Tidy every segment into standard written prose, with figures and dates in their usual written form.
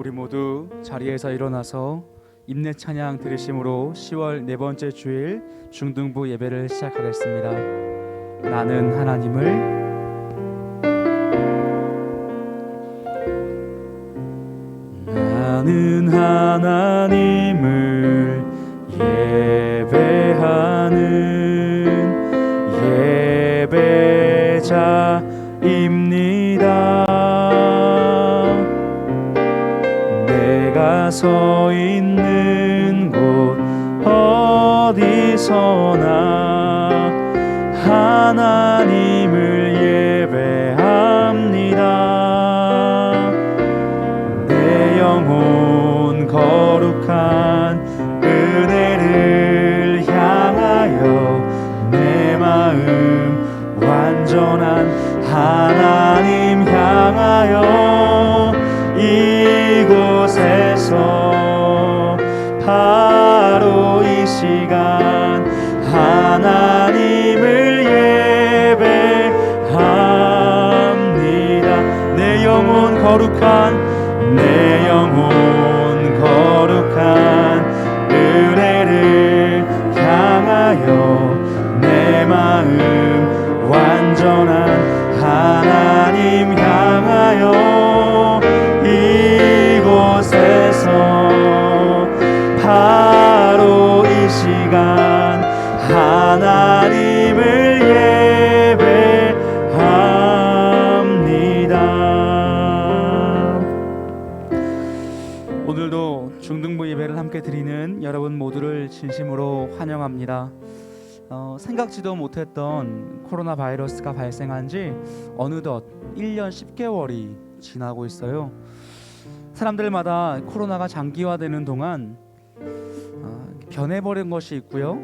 우리 모두 자리에서 일어나서 임내 찬양 들으심으로 10월 네 번째 주일 중등부 예배를 시작하겠습니다. 나는 하나님을 나는 하나님을 예배하는 예배자입니다. 내가 서 있는 곳 어디서나 하나님을 예배합니다. 내 영혼 거룩한 은혜를 향하여 내 마음 완전한 하나님 향하여 이곳에서 바로 이 시간 하나님을 예배합니다. 내 영혼 거룩한 은혜를 향하여 내 마음 완전한 하나님 향하여 이곳에서 바로 이 시간 하나님을 예배합니다. 오늘도 중등부 예배를 함께 드리는 여러분 모두를 진심으로 환영합니다. 생각지도 못했던 코로나 바이러스가 발생한 지 어느덧 1년 10개월이 지나고 있어요. 사람들마다 코로나가 장기화되는 동안 변해버린 것이 있고요,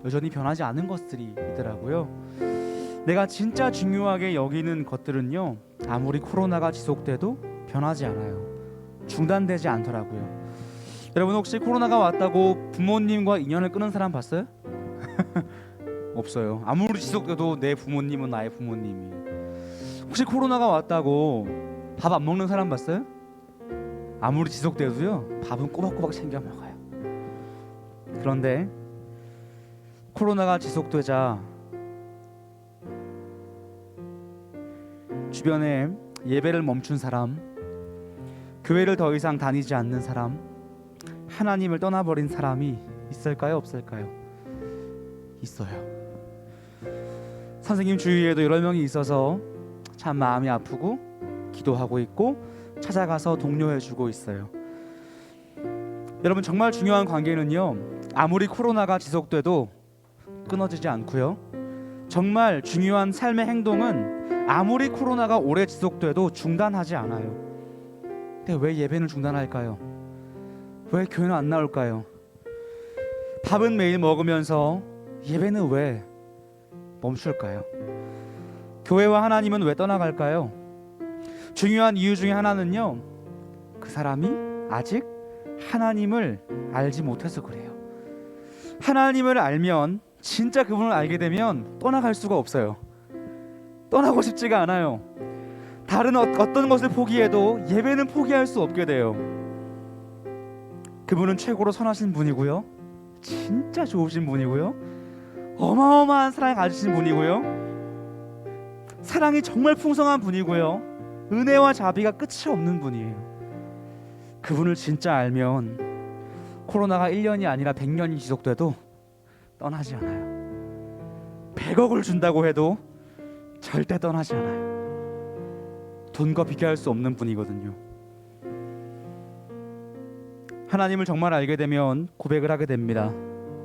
여전히 변하지 않은 것들이 있더라고요. 내가 진짜 중요하게 여기는 것들은요, 아무리 코로나가 지속돼도 변하지 않아요. 중단되지 않더라고요. 여러분 혹시 코로나가 왔다고 부모님과 인연을 끊은 사람 봤어요? 없어요. 아무리 지속돼도 내 부모님은 나의 부모님이에요. 혹시 코로나가 왔다고 밥 안 먹는 사람 봤어요? 아무리 지속돼도요, 밥은 꼬박꼬박 챙겨 먹어요. 그런데 코로나가 지속되자 주변에 예배를 멈춘 사람, 교회를 더 이상 다니지 않는 사람, 하나님을 떠나버린 사람이 있을까요? 없을까요? 있어요. 선생님 주위에도 여러 명이 있어서 참 마음이 아프고 기도하고 있고 찾아가서 독려해주고 있어요. 여러분, 정말 중요한 관계는요, 아무리 코로나가 지속돼도 끊어지지 않고요, 정말 중요한 삶의 행동은 아무리 코로나가 오래 지속돼도 중단하지 않아요. 근데 왜 예배는 중단할까요? 왜 교회는 안 나올까요? 밥은 매일 먹으면서 예배는 왜 멈출까요? 교회와 하나님은 왜 떠나갈까요? 중요한 이유 중에 하나는요, 그 사람이 아직 하나님을 알지 못해서 그래요. 하나님을 알면, 진짜 그분을 알게 되면 떠나갈 수가 없어요. 떠나고 싶지가 않아요. 다른 어떤 것을 포기해도 예배는 포기할 수 없게 돼요. 그분은 최고로 선하신 분이고요, 진짜 좋으신 분이고요, 어마어마한 사랑을 가지신 분이고요, 사랑이 정말 풍성한 분이고요, 은혜와 자비가 끝이 없는 분이에요. 그분을 진짜 알면 코로나가 1년이 아니라 100년이 지속돼도 떠나지 않아요. 100억을 준다고 해도 절대 떠나지 않아요. 돈과 비교할 수 없는 분이거든요. 하나님을 정말 알게 되면 고백을 하게 됩니다.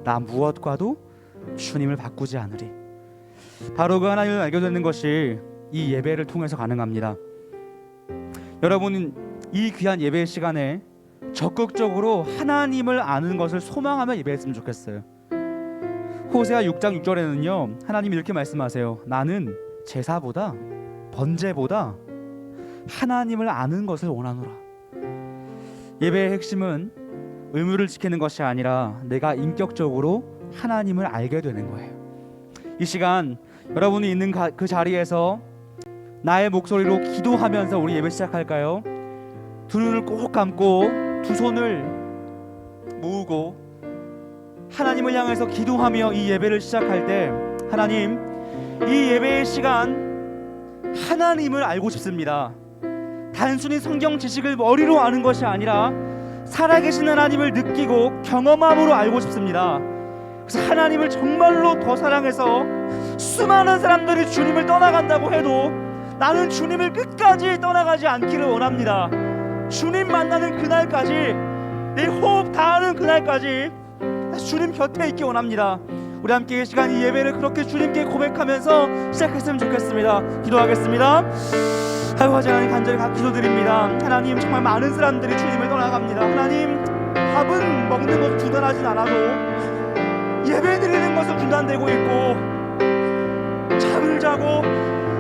나 무엇과도 주님을 바꾸지 않으리. 바로 그 하나님을 알게 되는 것이 이 예배를 통해서 가능합니다. 여러분은 이 귀한 예배 시간에 적극적으로 하나님을 아는 것을 소망하며 예배했으면 좋겠어요. 호세아 6장 6절에는요, 하나님이 이렇게 말씀하세요. 나는 제사보다 번제보다 하나님을 아는 것을 원하노라. 예배의 핵심은 의무를 지키는 것이 아니라 내가 인격적으로 하나님을 알게 되는 거예요. 이 시간 여러분이 있는 그 자리에서 나의 목소리로 기도하면서 우리 예배 시작할까요? 두 눈을 꼭 감고 두 손을 모으고 하나님을 향해서 기도하며 이 예배를 시작할 때, 하나님, 이 예배의 시간 하나님을 알고 싶습니다. 단순히 성경 지식을 머리로 아는 것이 아니라 살아계신 하나님을 느끼고 경험함으로 알고 싶습니다. 그래서 하나님을 정말로 더 사랑해서 수많은 사람들이 주님을 떠나간다고 해도 나는 주님을 끝까지 떠나가지 않기를 원합니다. 주님 만나는 그날까지, 내 호흡 다하는 그날까지 주님 곁에 있기 원합니다. 우리 함께 이 시간 이 예배를 그렇게 주님께 고백하면서 시작했으면 좋겠습니다. 기도하겠습니다. 아버지 하나님, 간절히 기도드립니다. 하나님, 정말 많은 사람들이 주님을 떠나갑니다. 하나님, 밥은 먹는 것 중단하진 않아도 예배 드리는 것은 중단되고 있고, 잠을 자고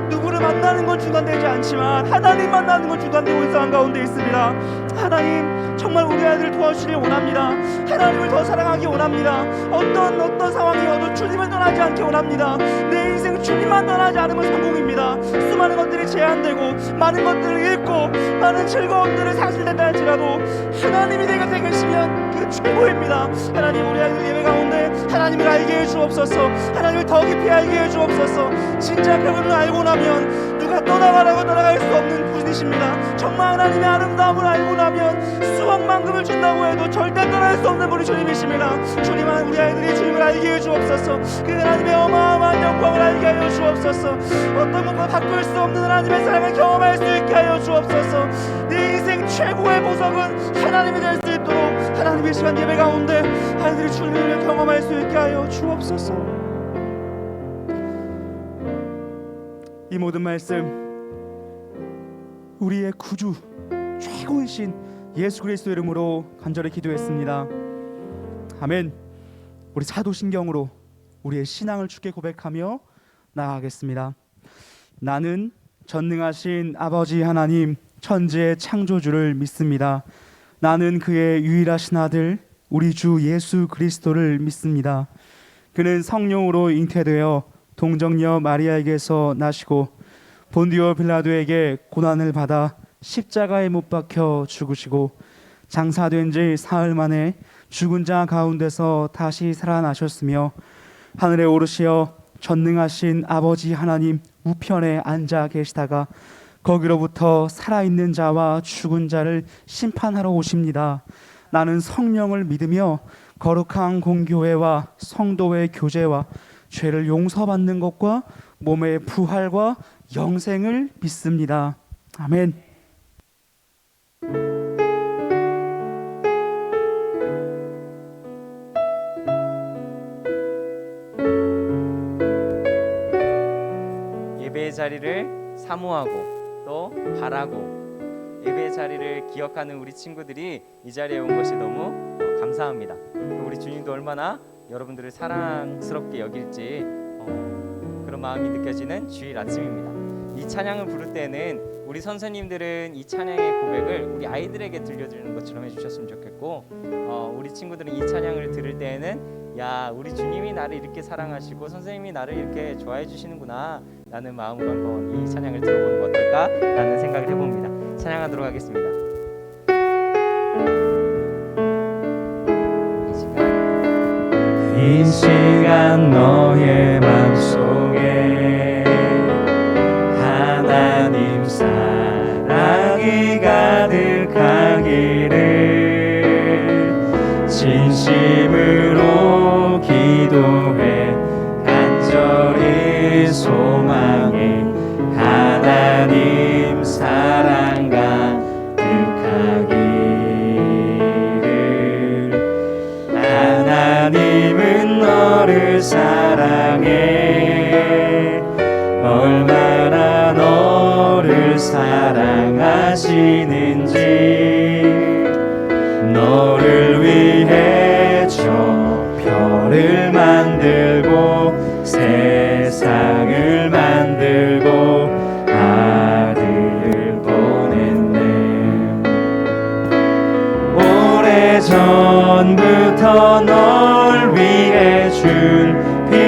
누구를 만나는 건 중단되지 않지만 하나님 만나는 건 중단되고 있는 상황 가운데 있습니다. 하나님, 정말 우리 아이들을 도와주시길 원합니다. 하나님을 더 사랑하기 원합니다. 어떤 상황이 와도 주님을 떠나지 않기 원합니다. 내 인생 주님만 떠나지 않으면 성공입니다. 수많은 것들이 제한되고 많은 것들을 잃고 많은 즐거움들을 상실된다 할지라도 하나님이 내 곁에 계시면 그 최고입니다. 하나님, 우리 아이들 예배 가운데 하나님을 알게 해주옵소서. 하나님을 더 깊이 알게 해주옵소서. 진짜 그분을 알고 나면 누가 떠나가라고 떠나갈 수 없는 분이십니다. 정말 하나님의 아름다움을 알고 나면 수억만금을 준다고 해도 절대 떠날 수 없는 분이 주님이십니다. 주님은 우리 아이들이 주님을 알게 해주옵소서. 그 하나님의 어마어마한 영광을 알게 하여 주옵소서. 어떤 것과 바꿀 수 없는 하나님의 사랑을 경험할 수 있게 하여 주옵소서. 내 인생 최고의 보석은 하나님이 될 수 있도록 하나님의 시간 예배 가운데 아이들이 주님을 경험할 수 있게 하여 주옵소서. 이 모든 말씀 우리의 구주 최고이신 예수 그리스도 이름으로 간절히 기도했습니다. 아멘. 우리 사도신경으로 우리의 신앙을 주께 고백하며 나아가겠습니다. 나는 전능하신 아버지 하나님, 천지의 창조주를 믿습니다. 나는 그의 유일하신 아들 우리 주 예수 그리스도를 믿습니다. 그는 성령으로 잉태되어 동정녀 마리아에게서 나시고 본디오 빌라도에게 고난을 받아 십자가에 못 박혀 죽으시고 장사된 지 사흘 만에 죽은 자 가운데서 다시 살아나셨으며 하늘에 오르시어 전능하신 아버지 하나님 우편에 앉아 계시다가 거기로부터 살아있는 자와 죽은 자를 심판하러 오십니다. 나는 성령을 믿으며 거룩한 공교회와 성도의 교제와 죄를 용서받는 것과 몸의 부활과 영생을 믿습니다. 아멘. 예배의 자리를 사모하고 또 바라고 예배의 자리를 기억하는 우리 친구들이 이 자리에 온 것이 너무 감사합니다. 우리 주님도 얼마나 여러분들을 사랑스럽게 여길지 그런 마음이 느껴지는 주일 아침입니다. 이 찬양을 부를 때는 우리 선생님들은 이 찬양의 고백을 우리 아이들에게 들려드리는 것처럼 해주셨으면 좋겠고, 우리 친구들은 이 찬양을 들을 때에는 야, 우리 주님이 나를 이렇게 사랑하시고 선생님이 나를 이렇게 좋아해 주시는구나 라는 마음으로 한번 이 찬양을 들어보는 거 어떨까 라는 생각을 해봅니다. 찬양하도록 하겠습니다. 이 시간 너의 맘속에 하나님 사랑이 가득하기를 진심으로 기도해 간절히 소망해 하나님 사랑 가득하기를. 하나님은 너를 사랑해 얼마나 너를 사랑하시는지 너를 위해 저 별을 만들고 세상을 만들고 아들을 보냈네. 오래전부터 널 위해 준비된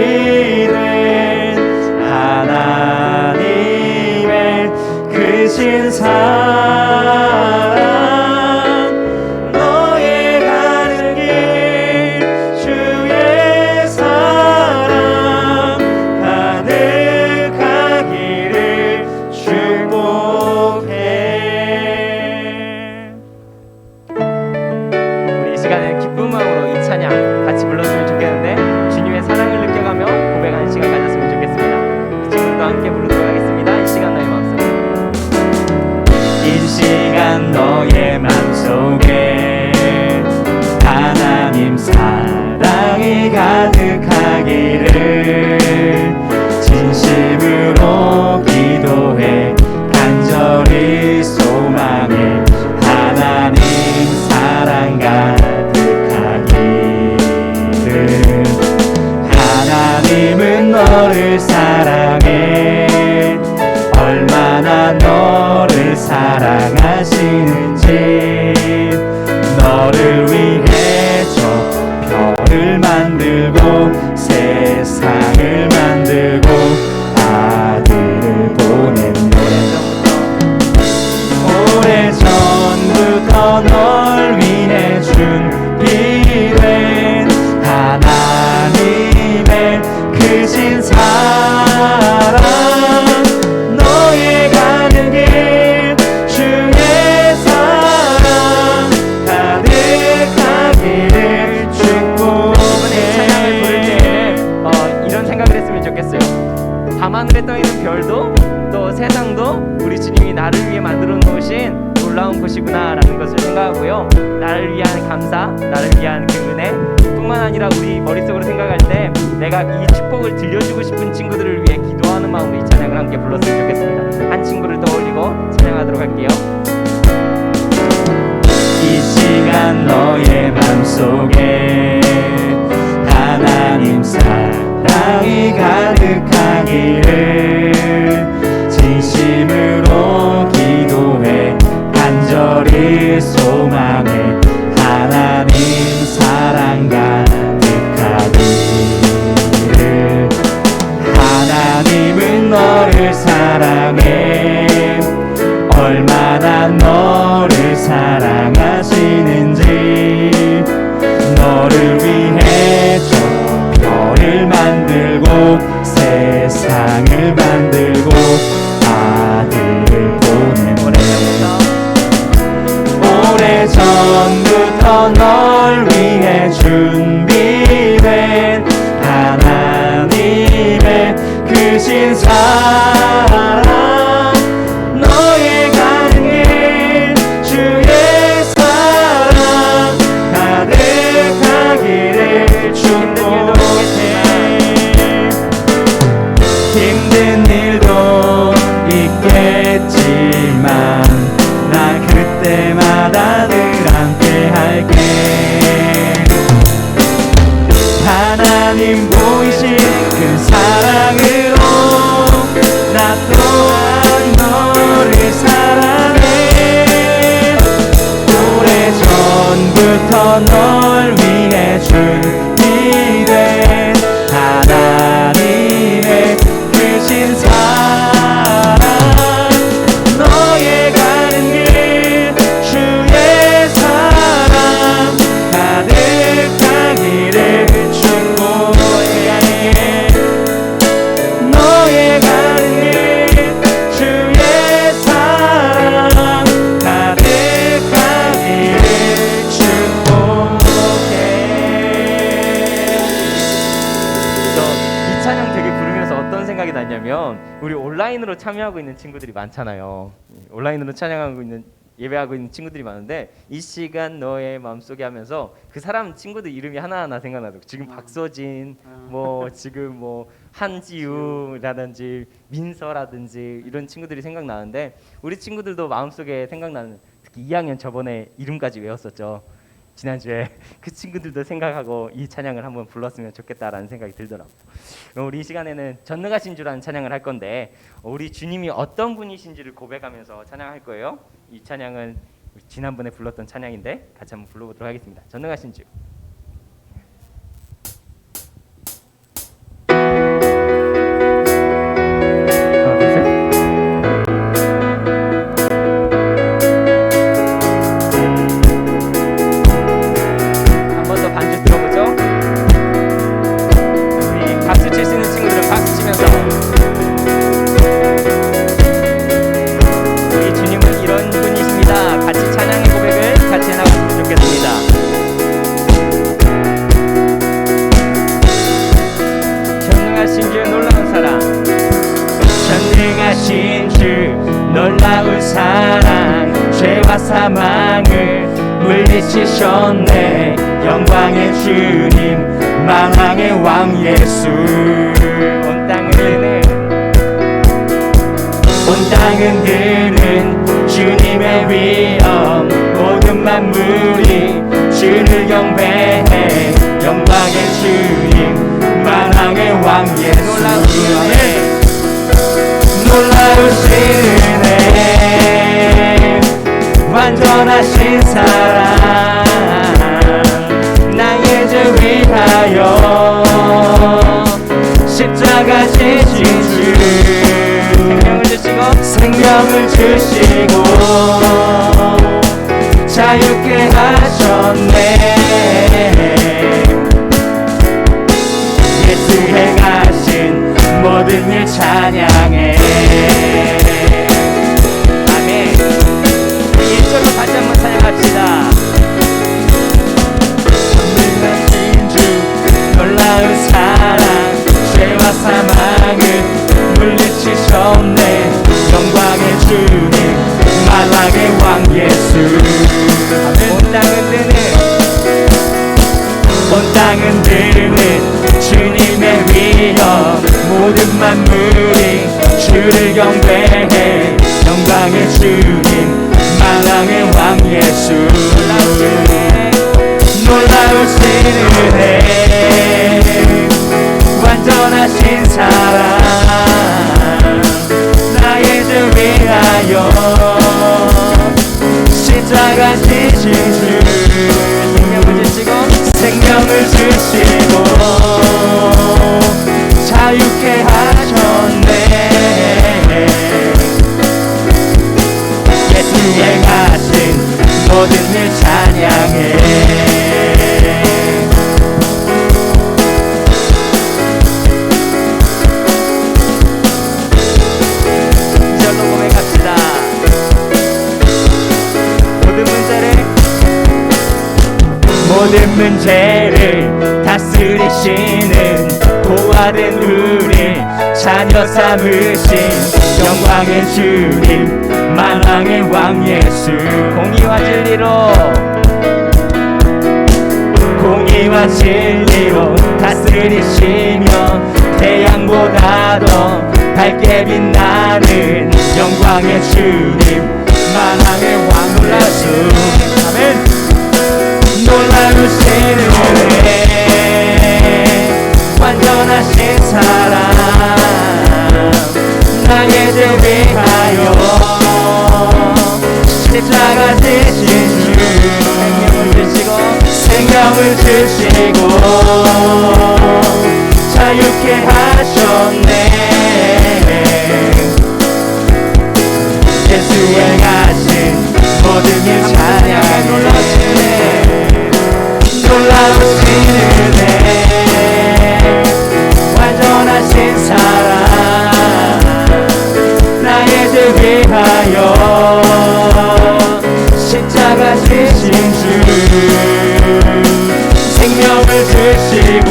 하나님의 크신 사랑 함께 부르도록 하겠습니다. 이 시간 너의 마음속에. 이 시간 너의 맘속에 하나님 사랑이 가득하기를 진심으로 기도해 간절히 소망해 하나님 사랑 가득하기를 하나님은 너를 사랑해 얼마나 너를 사랑하시는지 너를 위해 저 별을 만들고 세상을 만들고 아들을 보냈네 오래전부터 널 위해 준비된 하나님의 크신 사랑 너의 가는 길 주의 사랑 가득하기를 이번에 찬양을 부를 축복해 때에는 이런 생각을 했으면 좋겠어요. 밤하늘에 떠있는 별도 또 세상도 우리 주님이 나를 위해 만들어 놓으신 놀라운 곳이구나 라는 것을 생각하고요. 나를 위한 감사, 나를 위한 그 은혜 뿐만 아니라 우리 머릿속으로 생각할 때 내가 이 축복을 들려주고 싶은 친구들을 위해 기도하는 마음으로 이 찬양을 함께 불렀으면 좋겠습니다. 한 친구를 떠올리고 찬양하도록 할게요. 이 시간 너의 맘속에 하나님 사랑이 가득하기를 진심으로 기도해 간절히 소망해 하나님 사랑 가득하기를 하나님은 너를 사랑해 얼마나 너를 사랑하시는지 너를 위해 저 별을 만들고 세상을 만들고 아들을 보냈네 오래전부터 널 위해 준비된 하나님의 크신 사랑 너의 가는 길 주의 사랑 가득하기를 축복해 힘든 일도 있겠지만 나 그때마다 늘 함께 할게 하나님 보이신 그 사랑으로 나 또한 너를 사랑해 오래전부터 널 위해 준비된 하나님의 크신 사랑 너의 가는 길 주의 사랑 가득하기를 축복해 너의 가는 길 주의 사랑 가득하기를 축복해 이 찬양 되게 부르면서 어떤 생각이 났냐면 우리 온라인으로 참여하고 있는 친구들이 많잖아요. 온라인으로 찬양하고 있는 예배하고 있는 친구들이 많은데 이 시간 너의 마음속에 하면서 그 사람 친구들 이름이 하나하나 생각나요. 지금 박서진 뭐 지금 뭐 한지우라든지 민서라든지 이런 친구들이 생각나는데 우리 친구들도 마음속에 생각나는 특히 2학년 저번에 이름까지 외웠었죠. 지난주에 그 친구들도 생각하고 이 찬양을 한번 불렀으면 좋겠다라는 생각이 들더라고요. 우리 이 시간에는 전능하신 주라는 찬양을 할 건데 우리 주님이 어떤 분이신지를 고백하면서 찬양할 거예요. 이 찬양은 지난번에 불렀던 찬양인데 같이 한번 불러보도록 하겠습니다. 전능하신 주. 하나, 둘, 셋. 한 번 더 반주 들어보죠. 우리 박수 칠 수 있는 친구들은 박수 치면서 우리 주님은 이런 분이십니다. 같이 찬양의 고백을 같이 해나갔으면 좋겠습니다. 행하신 주 놀라운 사랑 죄와 사망을 물리치셨네. 영광의 주님 만왕의 왕 예수. 온 땅은 드는 주님의 위엄. 모든 만물이 주를 경배해. 영광의 주님 만왕의 왕 예수. 놀라우신 은혜 완전하신 사랑 나의 죄 위하여 십자가 지신 주 생명을 주시고 자유케 하셨네. 예수 행하신 모든 일 찬양해. 아멘. 1절로 다시 한번 찬양합시다. 전능하신 주 놀라운 사랑 죄와 사망을 물리치셨네. 영광의 주님 만왕의 왕 예수. 온 땅은 드는 주님의 위엄. 모든 만물이 주를 경배해. 영광의 주님 만왕의 왕 예수. 놀라우신 은혜 완전하신 사랑 나의 죄 위하여 십자가 지신 주 생명을 주시고 자유케 하셨네. 예수 행하신 모든 일 찬양해. 모든 문제를 다스리시는 고아된 우리 자녀 삼으신 영광의 주님 만왕의 왕 예수. 공의와 진리로 다스리시며 태양보다도 밝게 빛나는 영광의 주님 만왕의 왕 예수. 아멘. 놀라우신 은혜 완전하신 사랑 나의 죄 위하여 십자가 지신 주 생명을 주시고 자유케 하셨네. 예수 행하신 모든 일 찬양해. 놀라우신 은혜 완전하신 사랑 나의 죄 위하여 십자가 지신 주 생명을 주시고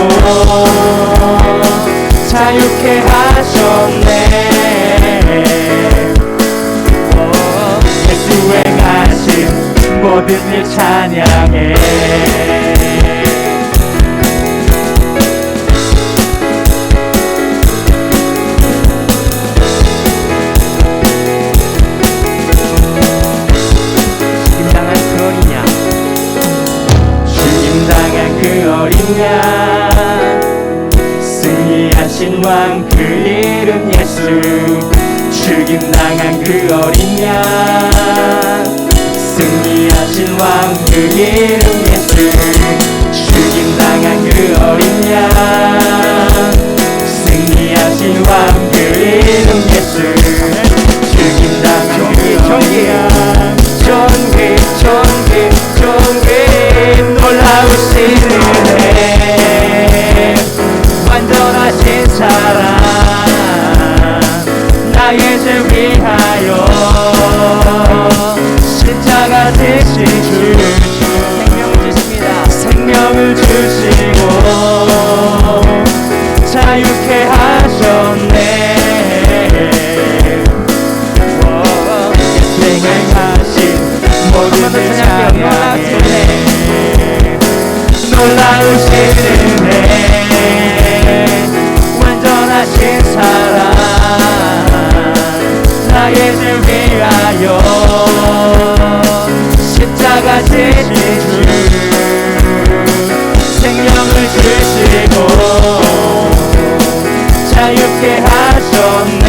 자유케 하셨네. 예수 행하신 모든 일 찬양해. 승리하신 왕 그 이름 예수. 죽임당한 그 어린 양 승리하신 왕 그 이름 예수. 죽임당한 그 어린 양 승리하신 왕 그 이름 예수. 죽임당한 그 어린 양 존귀 놀라우신 은혜 완전하신 사랑 나의 죄 위하여 십자가 지신 주 생명을 주시고 자유케 하셨네. 나의 주 위하여 십자가 지신 주 생명을 주시고 자유케 하셨네.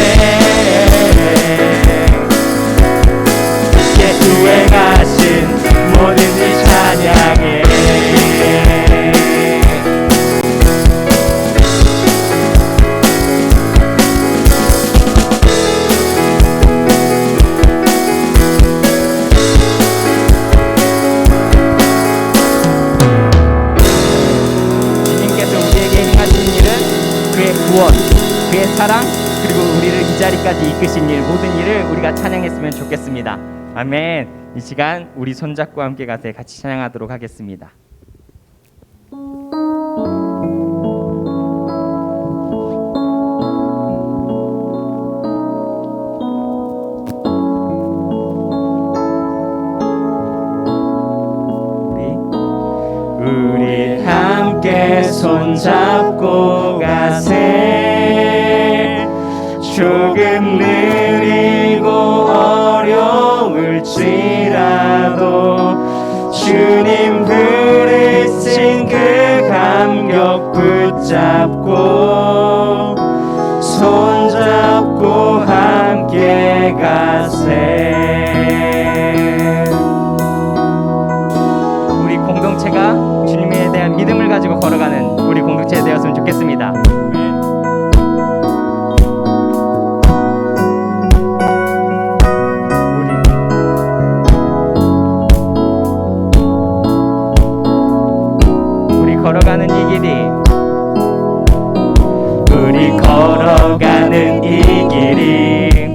주께 수행하신 모든 일 찬양해. 주님께서 우리에게 행하신 일은 그의 구원, 그의 사랑, 그리고 우리를 이 자리까지 이끄신 일, 모든 일을 우리가 찬양했으면 좋겠습니다. 아멘. 이 시간 우리 손잡고 함께 가서 같이 찬양하도록 하겠습니다. 우리 함께 손잡고 가세. 조금 느리고 어려울지라도 주님 부르신 그 감격 붙잡고 손잡고 함께 가세. 우리 공동체가 주님에 대한 믿음을 가지고 걸어가는 우리 공동체 되었으면 좋겠습니다. 우리 걸어가는 이 길이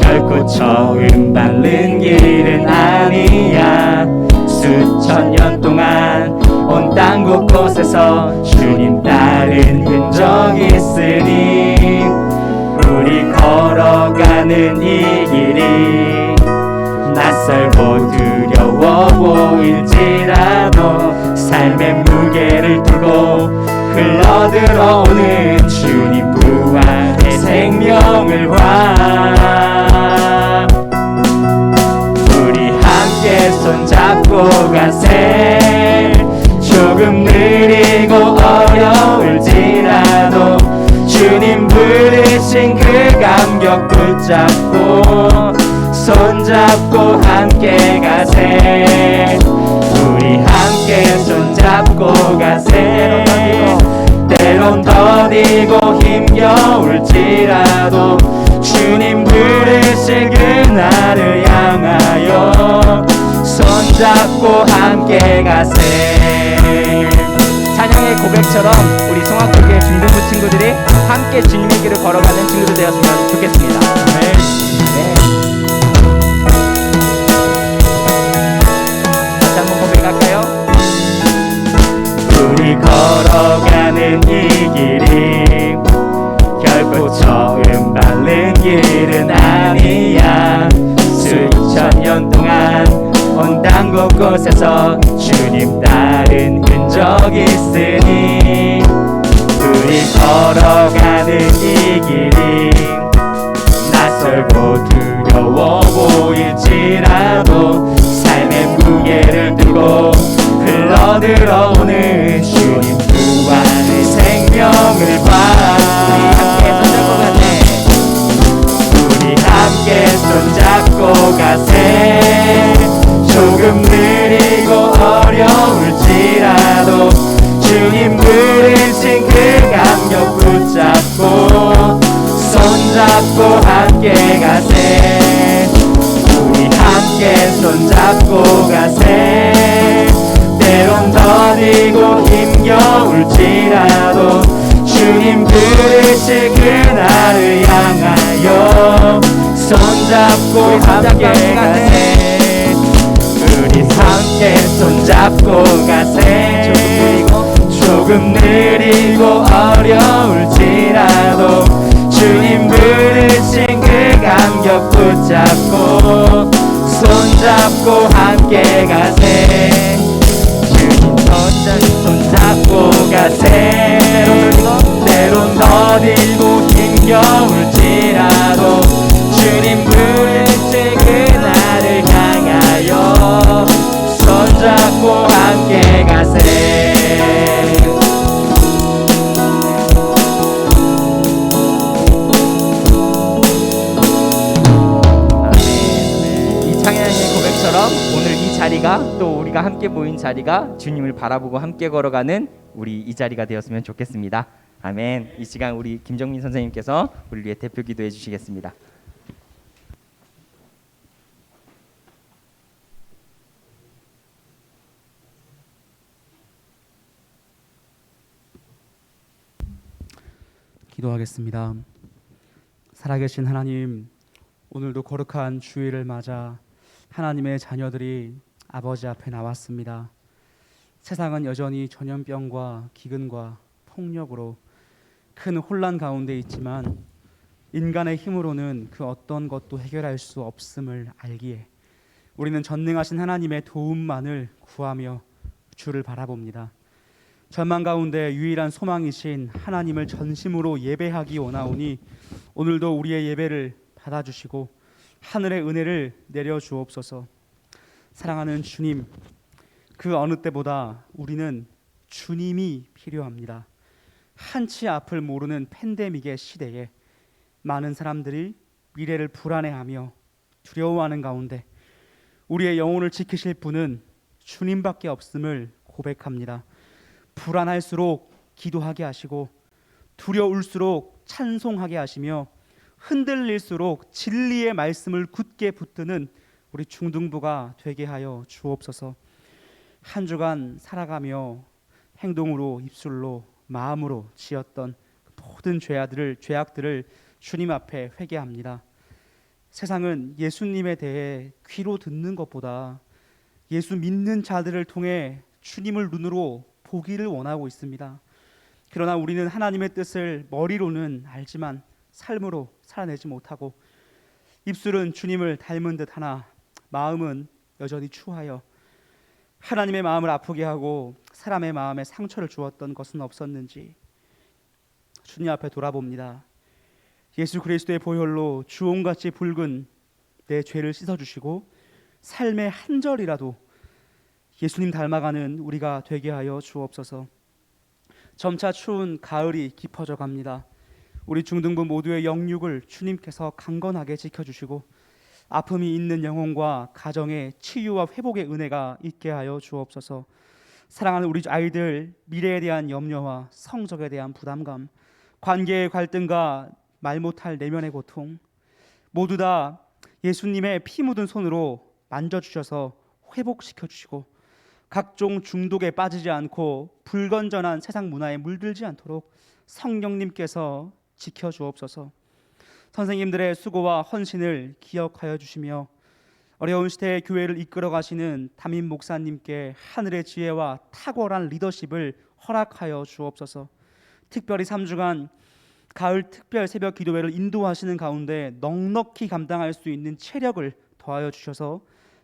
결코 처음 밟는 길은 아니야. 수천 년 동안 온 땅 곳곳에서 주님 따른 흔적 있으니 우리 걸어가는 이 길이 낯설고 두려워 보일지라도 삶의 무게를 들고 흘러들어오는 주님 부활의 생명을 봐. 우리 함께 손잡고 가세. 조금 느리고 어려울지라도 주님 부르신 그 감격 붙잡고 손잡고 함께 가세. 우리 함께 손잡고 가세. 때론 더디고 힘겨울지라도 주님 부르신 그날을 향하여 손잡고 함께 가세. 찬양의 고백처럼 우리 송악교회 중등부 친구들이 함께 주님의 길을 걸어가는 친구들 되었으면 좋겠습니다. 네. 다시 한번 고백할까요? 우리 걸어가는 이 길이 결코 처음 밟는 길은 아니야. 수천 년 동안 온 땅 곳곳에서 주님 따른 흔적 있으니 우리 걸어가는 이 길이 낯설고 두려워 보일지라도 삶의 무게를 들고 흘러들어오는 주님 부활의 생명을 봐. 우리 함께 손잡고 가세. 조금 느리고 어려울지라도 주님 부르신 그 감격 붙잡고 손잡고 함께 가세. 우리 함께 손잡고 가세. 때론 더디고 힘겨울지라도 주님 부르실 그날을 향하여 손잡고 함께 가세. 우리 함께 손잡고 가세. 조금 느리고 어려울지라도 주님 부르신 그 감격 붙잡고 손잡고 함께 가세. 손잡고 가세. 때론 더디고 힘겨울지라도 주님 것처럼 오늘 이 자리가 또 우리가 함께 모인 자리가 주님을 바라보고 함께 걸어가는 우리 이 자리가 되었으면 좋겠습니다. 아멘. 이 시간 우리 김정민 선생님께서 우리 위해 대표 기도해 주시겠습니다. 기도하겠습니다. 살아계신 하나님, 오늘도 거룩한 주일을 맞아 하나님의 자녀들이 아버지 앞에 나왔습니다. 세상은 여전히 전염병과 기근과 폭력으로 큰 혼란 가운데 있지만 인간의 힘으로는 그 어떤 것도 해결할 수 없음을 알기에 우리는 전능하신 하나님의 도움만을 구하며 주를 바라봅니다. 절망 가운데 유일한 소망이신 하나님을 전심으로 예배하기 원하오니 오늘도 우리의 예배를 받아주시고 하늘의 은혜를 내려주옵소서. 사랑하는 주님, 그 어느 때보다 우리는 주님이 필요합니다. 한치 앞을 모르는 팬데믹의 시대에 많은 사람들이 미래를 불안해하며 두려워하는 가운데 우리의 영혼을 지키실 분은 주님밖에 없음을 고백합니다. 불안할수록 기도하게 하시고 두려울수록 찬송하게 하시며 흔들릴수록 진리의 말씀을 굳게 붙드는 우리 중등부가 되게 하여 주옵소서. 한 주간 살아가며 행동으로, 입술로, 마음으로 지었던 모든 죄악들을 주님 앞에 회개합니다. 세상은 예수님에 대해 귀로 듣는 것보다 예수 믿는 자들을 통해 주님을 눈으로 보기를 원하고 있습니다. 그러나 우리는 하나님의 뜻을 머리로는 알지만 삶으로 살아내지 못하고 입술은 주님을 닮은 듯 하나 마음은 여전히 추하여 하나님의 마음을 아프게 하고 사람의 마음에 상처를 주었던 것은 없었는지 주님 앞에 돌아봅니다. 예수 그리스도의 보혈로 주홍같이 붉은 내 죄를 씻어주시고 삶의 한 절이라도 예수님 닮아가는 우리가 되게 하여 주옵소서. 점차 추운 가을이 깊어져 갑니다. 우리 중등부 모두의 영육을 주님께서 강건하게 지켜주시고 아픔이 있는 영혼과 가정의 치유와 회복의 은혜가 있게 하여 주옵소서. 사랑하는 우리 아이들 미래에 대한 염려와 성적에 대한 부담감, 관계의 갈등과 말 못할 내면의 고통 모두 다 예수님의 피 묻은 손으로 만져주셔서 회복시켜 주시고 각종 중독에 빠지지 않고 불건전한 세상 문화에 물들지 않도록 성령님께서 지켜주옵소서. 선생님들의 수고와 헌신을 기억하여 주시며 어려운 시대의 교회를 이끌어 가시는 담임 목사님께 하늘의 지혜와 탁월한 리더십을 허락하여 주옵소서. 특별히 3주간 가을 특별 새벽 기도회를 인도하시는 가운데 넉넉히 감당할 수 있는 체력을 더하여 주셔서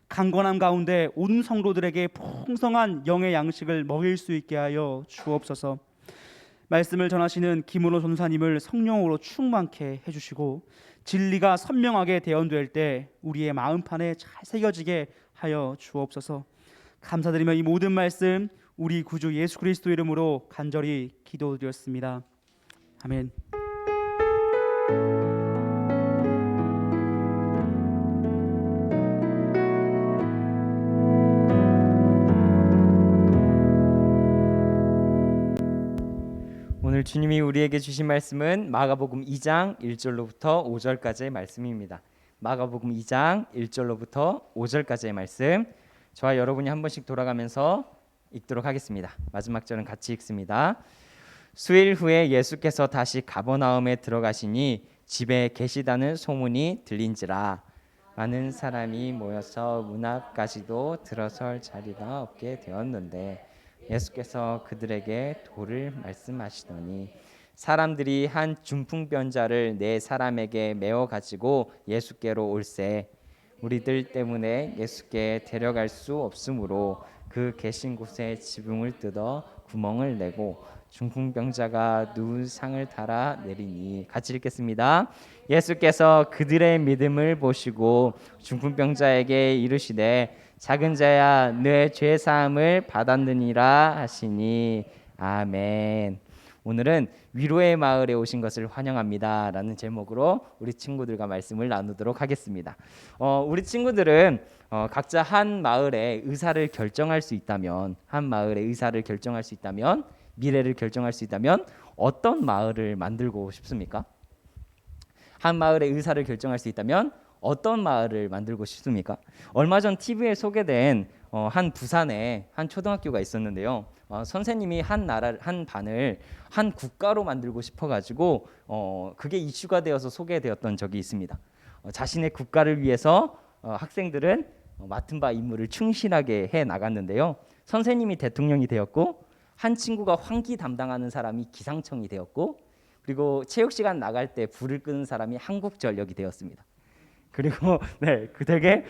강건함 가운데 온 성도들에게 풍성한 영의 양식을 먹일 수 있게 하여 주옵소서. 말씀을 전하시는 김은호 전사님을 성령으로 충만케 해주시고 진리가 선명하게 대언될 때 우리의 마음판에 잘 새겨지게 하여 주옵소서. 감사드리며 이 모든 말씀 우리 구주 예수 그리스도 이름으로 간절히 기도드렸습니다. 아멘. 오늘 주님이 우리에게 주신 말씀은 마가복음 2장 1절로부터 5절까지의 말씀입니다. 마가복음 2장 1절로부터 5절까지의 말씀, 저와 여러분이 한 번씩 돌아가면서 읽도록 하겠습니다. 마지막 절은 같이 읽습니다. 수일 후에 예수께서 다시 가버나움에 들어가시니 집에 계시다는 소문이 들린지라 많은 사람이 모여서 문 앞까지도 들어설 자리가 없게 되었는데 예수께서 그들에게 도를 말씀하시더니 사람들이 한 중풍병자를 네 사람에게 메어 가지고 예수께로 올세 우리들 때문에 예수께 데려갈 수 없으므로 그 계신 곳에 지붕을 뜯어 구멍을 내고 중풍병자가 누운 상을 달아 내리니 같이 읽겠습니다. 예수께서 그들의 믿음을 보시고 중풍병자에게 이르시되 작은 자야 내 죄 사함을 받았느니라 하시니 아멘. 오늘은 위로의 마을에 오신 것을 환영합니다 라는 제목으로 우리 친구들과 말씀을 나누도록 하겠습니다. 우리 친구들은 각자 한 마을의 의사를 결정할 수 있다면, 미래를 결정할 수 있다면 어떤 마을을 만들고 싶습니까? 한 마을의 의사를 결정할 수 있다면 어떤 마을을 만들고 싶습니까? 얼마 전 TV에 소개된 한 부산에 한 초등학교가 있었는데요. 선생님이 한 반을 한 국가로 만들고 싶어가지고 그게 이슈가 되어서 소개되었던 적이 있습니다. 자신의 국가를 위해서 학생들은 맡은 바 임무를 충실하게 해 나갔는데요. 선생님이 대통령이 되었고, 한 친구가 환기 담당하는 사람이 기상청이 되었고, 그리고 체육 시간 나갈 때 불을 끄는 사람이 한국전력이 되었습니다. 그리고 그 되게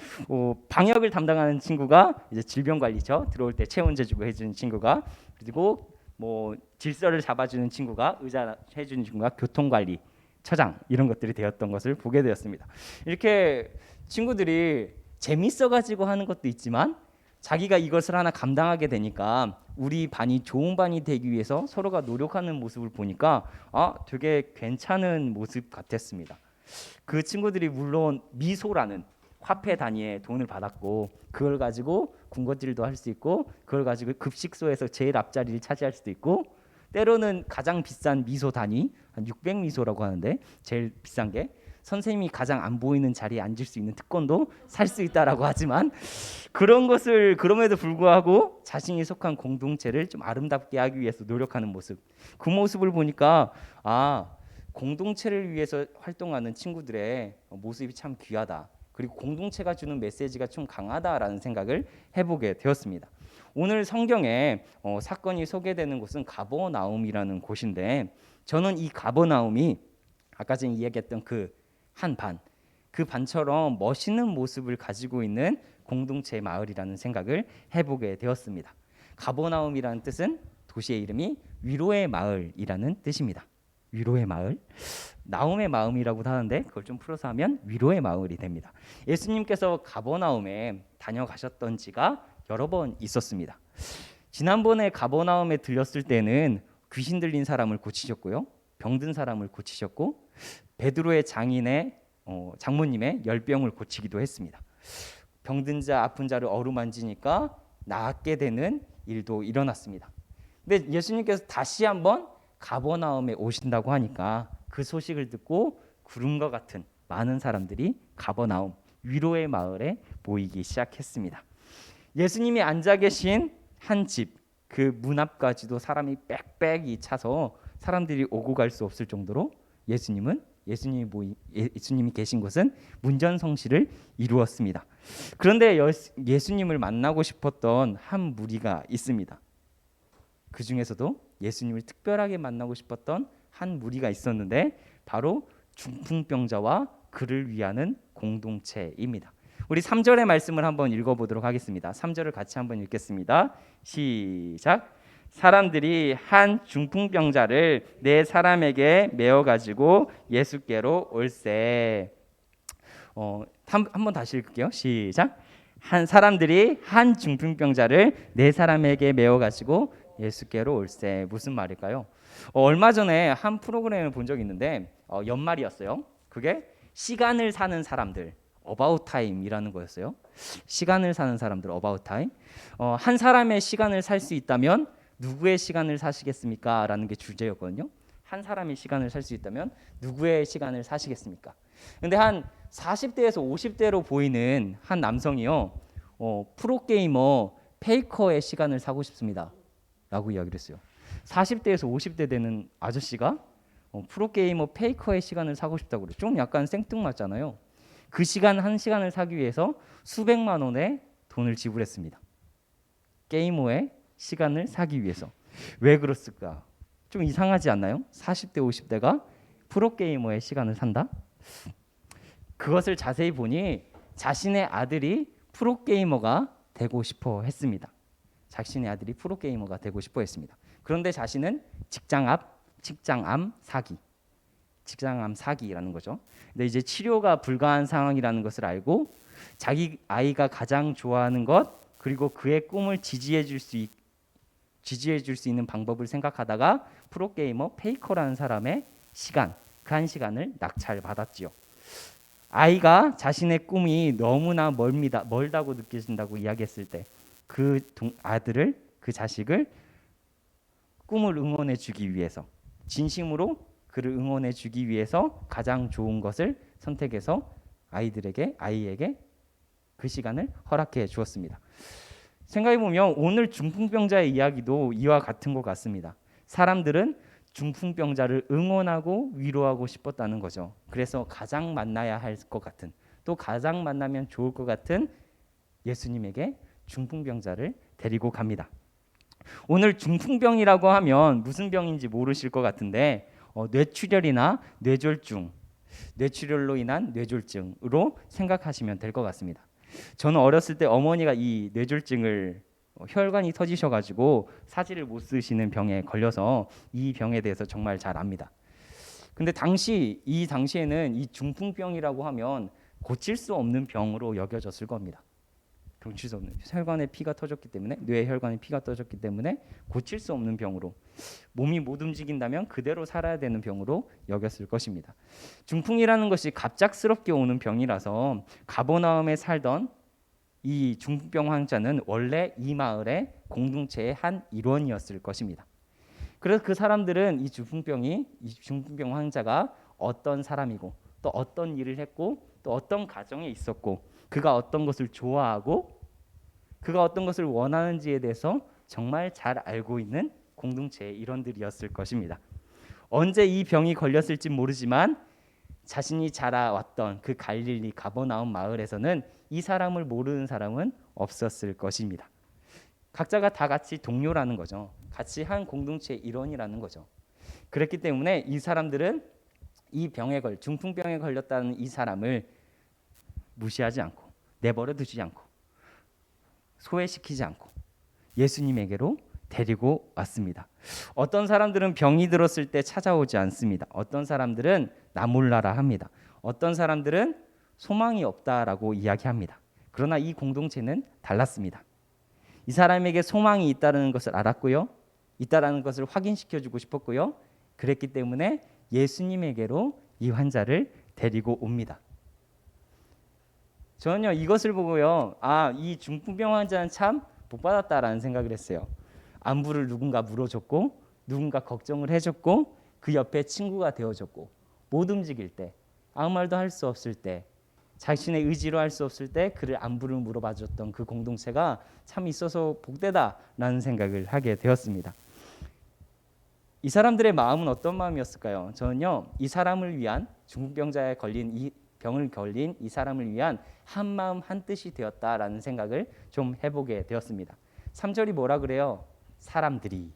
방역을 담당하는 친구가 이제 질병관리처, 들어올 때 체온제 주고 해주는 친구가, 그리고 뭐 질서를 잡아주는 친구가, 의자 해주는 친구가 교통관리처장, 이런 것들이 되었던 것을 보게 되었습니다. 이렇게 친구들이 재밌어가지고 하는 것도 있지만 자기가 이것을 하나 감당하게 되니까 우리 반이 좋은 반이 되기 위해서 서로가 노력하는 모습을 보니까 되게 괜찮은 모습 같았습니다. 그 친구들이 물론 미소라는 화폐 단위의 돈을 받았고, 그걸 가지고 군것질도 할 수 있고, 그걸 가지고 급식소에서 제일 앞자리를 차지할 수도 있고, 때로는 가장 비싼 미소 단위 한 600미소라고 하는데, 제일 비싼 게 선생님이 가장 안 보이는 자리에 앉을 수 있는 특권도 살 수 있다라고 하지만, 그런 것을 그럼에도 불구하고 자신이 속한 공동체를 좀 아름답게 하기 위해서 노력하는 모습, 그 모습을 보니까 공동체를 위해서 활동하는 친구들의 모습이 참 귀하다. 그리고 공동체가 주는 메시지가 좀 강하다라는 생각을 해보게 되었습니다. 오늘 성경에 사건이 소개되는 곳은 가버나움이라는 곳인데, 저는 이 가버나움이 아까 전에 이야기했던 그 반처럼 멋있는 모습을 가지고 있는 공동체 마을이라는 생각을 해보게 되었습니다. 가버나움이라는 뜻은 도시의 이름이 위로의 마을이라는 뜻입니다. 위로의 마을, 나움의 마음이라고도 하는데 그걸 좀 풀어서 하면 위로의 마을이 됩니다. 예수님께서 가버나움에 다녀가셨던 지가 여러 번 있었습니다. 지난번에 가버나움에 들렸을 때는 귀신 들린 사람을 고치셨고요, 병든 사람을 고치셨고, 베드로의 장모님의 열병을 고치기도 했습니다. 병든 자, 아픈 자를 어루만지니까 낫게 되는 일도 일어났습니다. 근데 예수님께서 다시 한번 가버나움에 오신다고 하니까 그 소식을 듣고 구름과 같은 많은 사람들이 가버나움, 위로의 마을에 모이기 시작했습니다. 예수님이 앉아 계신 한 집, 그 문 앞까지도 사람이 빽빽이 차서 사람들이 오고 갈 수 없을 정도로 예수님이 계신 곳은 문전성시를 이루었습니다. 그런데 예수님을 만나고 싶었던 한 무리가 있습니다. 그 중에서도 예수님을 특별하게 만나고 싶었던 한 무리가 있었는데, 바로 중풍병자와 그를 위하는 공동체입니다. 우리 3절의 말씀을 한번 읽어보도록 하겠습니다. 3절을 같이 한번 읽겠습니다. 시작. 사람들이 한 중풍병자를 네 사람에게 메어 가지고 예수께로 올세. 한번 다시 읽을게요. 시작. 사람들이 한 중풍병자를 네 사람에게 메어 가지고 예수께로 올세. 무슨 말일까요? 얼마 전에 한 프로그램을 본 적이 있는데 연말이었어요. 그게 시간을 사는 사람들, 어바웃 타임이라는 거였어요. 시간을 사는 사람들, 어바웃 타임. 한 사람의 시간을 살 수 있다면 누구의 시간을 사시겠습니까? 라는 게 주제였거든요. 한 사람의 시간을 살 수 있다면 누구의 시간을 사시겠습니까? 근데 한 40대에서 50대로 보이는 한 남성이요, 프로게이머 페이커의 시간을 사고 싶습니다 라고 이야기를 했어요. 40대에서 50대 되는 아저씨가 프로게이머 페이커의 시간을 사고 싶다고 그래요. 좀 약간 생뚱맞잖아요. 그 시간 한 시간을 사기 위해서 수백만 원의 돈을 지불했습니다. 게이머의 시간을 사기 위해서. 왜 그랬을까? 좀 이상하지 않나요? 40대 50대가 프로게이머의 시간을 산다? 그것을 자세히 보니 자신의 아들이 프로게이머가 되고 싶어 했습니다. 자신의 아들이 프로게이머가 되고 싶어 했습니다. 그런데 자신은 직장암 사기라는 거죠. 근데 이제 치료가 불가한 상황이라는 것을 알고 자기 아이가 가장 좋아하는 것, 그리고 그의 꿈을 지지해 줄 수 지지해 줄 수 있는 방법을 생각하다가 프로게이머 페이커라는 사람의 시간, 그 한 시간을 낙찰받았지요. 아이가 자신의 꿈이 너무나 멀다고 느껴진다고 이야기했을 때 그 아들을, 그 자식을 꿈을 응원해 주기 위해서, 진심으로 그를 응원해 주기 위해서 가장 좋은 것을 선택해서 아이에게 그 시간을 허락해 주었습니다. 생각해 보면 오늘 중풍병자의 이야기도 이와 같은 것 같습니다. 사람들은 중풍병자를 응원하고 위로하고 싶었다는 거죠. 그래서 가장 만나야 할 것 같은, 또 가장 만나면 좋을 것 같은 예수님에게 중풍병자를 데리고 갑니다. 오늘 중풍병이라고 하면 무슨 병인지 모르실 것 같은데 뇌출혈이나 뇌졸중, 뇌출혈로 인한 뇌졸중으로 생각하시면 될 것 같습니다. 저는 어렸을 때 어머니가 이 뇌졸중을 혈관이 터지셔가지고 사지를 못 쓰시는 병에 걸려서 이 병에 대해서 정말 잘 압니다. 근데 당시에는 이 중풍병이라고 하면 고칠 수 없는 병으로 여겨졌을 겁니다. 고칠 수 없는, 혈관에 피가 터졌기 때문에, 뇌 혈관에 피가 터졌기 때문에 고칠 수 없는 병으로, 몸이 못 움직인다면 그대로 살아야 되는 병으로 여겼을 것입니다. 중풍이라는 것이 갑작스럽게 오는 병이라서 가버나움에 살던 이 중풍병 환자는 원래 이 마을의 공동체의 한 일원이었을 것입니다. 그래서 그 사람들은 이 중풍병 환자가 어떤 사람이고, 또 어떤 일을 했고, 또 어떤 가정에 있었고, 그가 어떤 것을 좋아하고 그가 어떤 것을 원하는지에 대해서 정말 잘 알고 있는 공동체의 일원들이었을 것입니다. 언제 이 병이 걸렸을지 모르지만 자신이 자라왔던 그 갈릴리 가버나움 마을에서는 이 사람을 모르는 사람은 없었을 것입니다. 각자가 다 같이 동료라는 거죠. 같이 한 공동체의 일원이라는 거죠. 그렇기 때문에 이 사람들은 중풍병에 걸렸다는 이 사람을 무시하지 않고, 내버려 두지 않고, 소외시키지 않고 예수님에게로 데리고 왔습니다. 어떤 사람들은 병이 들었을 때 찾아오지 않습니다. 어떤 사람들은 나 몰라라 합니다. 어떤 사람들은 소망이 없다라고 이야기합니다. 그러나 이 공동체는 달랐습니다. 이 사람에게 소망이 있다는 것을 알았고요, 있다라는 것을 확인시켜주고 싶었고요, 그랬기 때문에 예수님에게로 이 환자를 데리고 옵니다. 저는요, 이것을 보고요, 이 중풍병 환자는 참 복받았다라는 생각을 했어요. 안부를 누군가 물어줬고, 누군가 걱정을 해줬고, 그 옆에 친구가 되어줬고, 못 움직일 때, 아무 말도 할 수 없을 때, 자신의 의지로 할 수 없을 때 그를 안부를 물어봐줬던 그 공동체가 참 있어서 복되다라는 생각을 하게 되었습니다. 이 사람들의 마음은 어떤 마음이었을까요? 저는요, 이 사람을 위한, 중풍병자에 걸린 병을 걸린 이 사람을 위한 한 마음 한 뜻이 되었다라는 생각을 좀 해보게 되었습니다. 3절이 뭐라 그래요? 사람들이,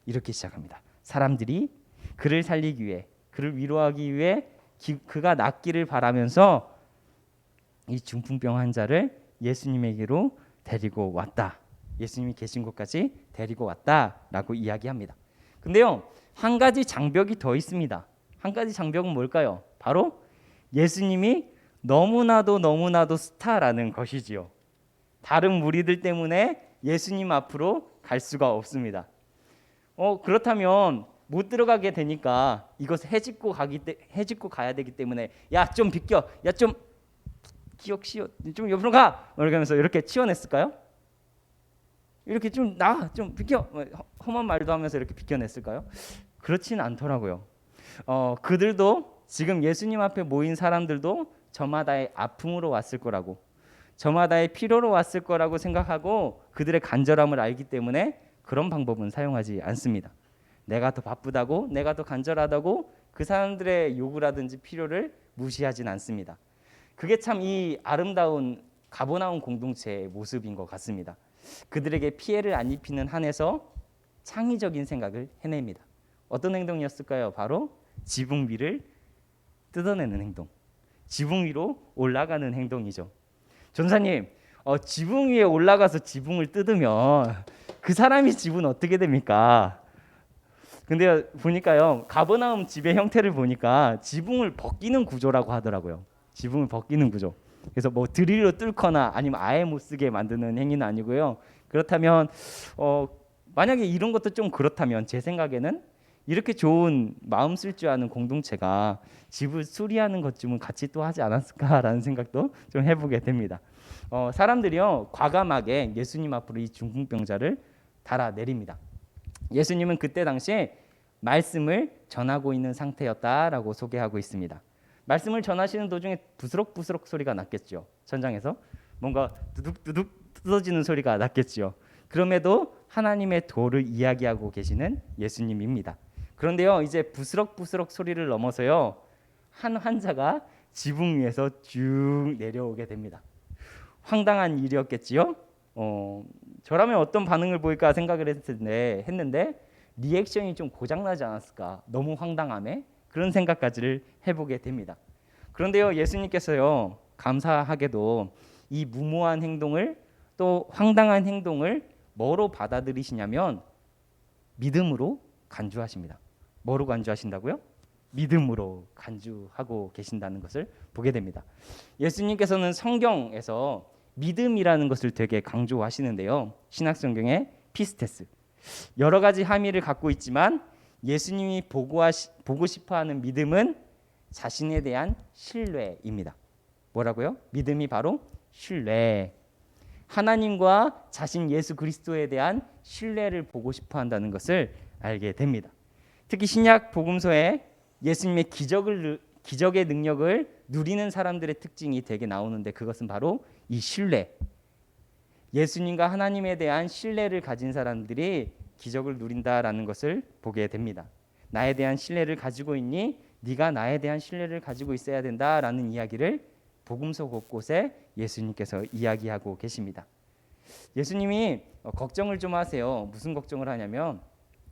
이렇게 시작합니다. 사람들이 그를 살리기 위해, 그를 위로하기 위해 그가 낫기를 바라면서 이 중풍병 환자를 예수님에게로 데리고 왔다. 예수님이 계신 곳까지 데리고 왔다라고 이야기합니다. 근데요, 한 가지 장벽이 더 있습니다. 한 가지 장벽은 뭘까요? 바로 예수님이 너무나도 스타라는 것이지요. 다른 무리들 때문에 예수님 앞으로 갈 수가 없습니다. 그렇다면 못 들어가게 되니까 이것을 해집고 가야 되기 때문에, 야 좀 비켜, 야 좀 기억시오, 좀 옆으로 가, 이렇게 하면서 이렇게 치워냈을까요? 이렇게 좀 비켜, 험한 말도 하면서 이렇게 비켜냈을까요? 그렇진 않더라고요. 그들도, 지금 예수님 앞에 모인 사람들도 저마다의 아픔으로 왔을 거라고, 저마다의 필요로 왔을 거라고 생각하고 그들의 간절함을 알기 때문에 그런 방법은 사용하지 않습니다. 내가 더 바쁘다고, 내가 더 간절하다고 그 사람들의 요구라든지 필요를 무시하진 않습니다. 그게 참 이 아름다운 가버나움 공동체의 모습인 것 같습니다. 그들에게 피해를 안 입히는 한에서 창의적인 생각을 해냅니다. 어떤 행동이었을까요? 바로 지붕 위를 뜯어내는 행동, 지붕 위로 올라가는 행동이죠. 전사님, 지붕 위에 올라가서 지붕을 뜯으면 그 사람이 집은 어떻게 됩니까? 근데 보니까요, 가버나움 집의 형태를 보니까 지붕을 벗기는 구조라고 하더라고요. 지붕을 벗기는 구조. 그래서 뭐 드릴로 뚫거나 아니면 아예 못 쓰게 만드는 행위는 아니고요. 그렇다면 만약에 이런 것도 좀 그렇다면 제 생각에는 이렇게 좋은 마음 쓸 줄 아는 공동체가 집을 수리하는 것쯤은 같이 또 하지 않았을까라는 생각도 좀 해보게 됩니다. 사람들이요 과감하게 예수님 앞으로 이 중풍병자를 달아내립니다. 예수님은 그때 당시에 말씀을 전하고 있는 상태였다라고 소개하고 있습니다. 말씀을 전하시는 도중에 부스럭부스럭 소리가 났겠죠. 천장에서 뭔가 두둑두둑 뜯어지는 소리가 났겠죠. 그럼에도 하나님의 도를 이야기하고 계시는 예수님입니다. 그런데요, 이제 부스럭부스럭 소리를 넘어서요, 한 환자가 지붕 위에서 쭉 내려오게 됩니다. 황당한 일이었겠지요. 저라면 어떤 반응을 보일까 생각을 했는데 리액션이 좀 고장나지 않았을까, 너무 황당함에 그런 생각까지를 해보게 됩니다. 그런데요, 예수님께서요 감사하게도 이 무모한 행동을 또 황당한 행동을 뭐로 받아들이시냐면 믿음으로 간주하십니다. 뭐로 간주하신다고요? 믿음으로 간주하고 계신다는 것을 보게 됩니다. 예수님께서는 성경에서 믿음이라는 것을 되게 강조하시는데요. 신약성경의 피스테스, 여러 가지 함의를 갖고 있지만 예수님이 보고 싶어하는 믿음은 자신에 대한 신뢰입니다. 뭐라고요? 믿음이 바로 신뢰. 하나님과 자신 예수 그리스도에 대한 신뢰를 보고 싶어한다는 것을 알게 됩니다. 특히 신약 복음서에 예수님의 기적의 능력을 누리는 사람들의 특징이 되게 나오는데 그것은 바로 이 신뢰. 예수님과 하나님에 대한 신뢰를 가진 사람들이 기적을 누린다라는 것을 보게 됩니다. 나에 대한 신뢰를 가지고 있니? 네가 나에 대한 신뢰를 가지고 있어야 된다라는 이야기를 복음서 곳곳에 예수님께서 이야기하고 계십니다. 예수님이 걱정을 좀 하세요. 무슨 걱정을 하냐면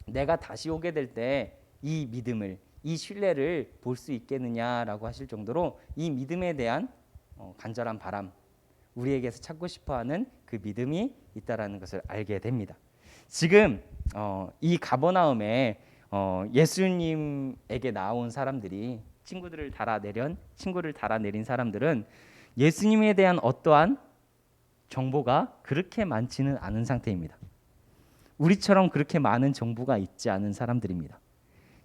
내가 다시 오게 될 때 이 믿음을, 이 신뢰를 볼 수 있겠느냐라고 하실 정도로 이 믿음에 대한 간절한 바람, 우리에게서 찾고 싶어하는 그 믿음이 있다라는 것을 알게 됩니다. 지금 이 가버나움에 예수님에게 나온 사람들이 친구를 달아내린 사람들은 예수님에 대한 어떠한 정보가 그렇게 많지는 않은 상태입니다. 우리처럼 그렇게 많은 정보가 있지 않은 사람들입니다.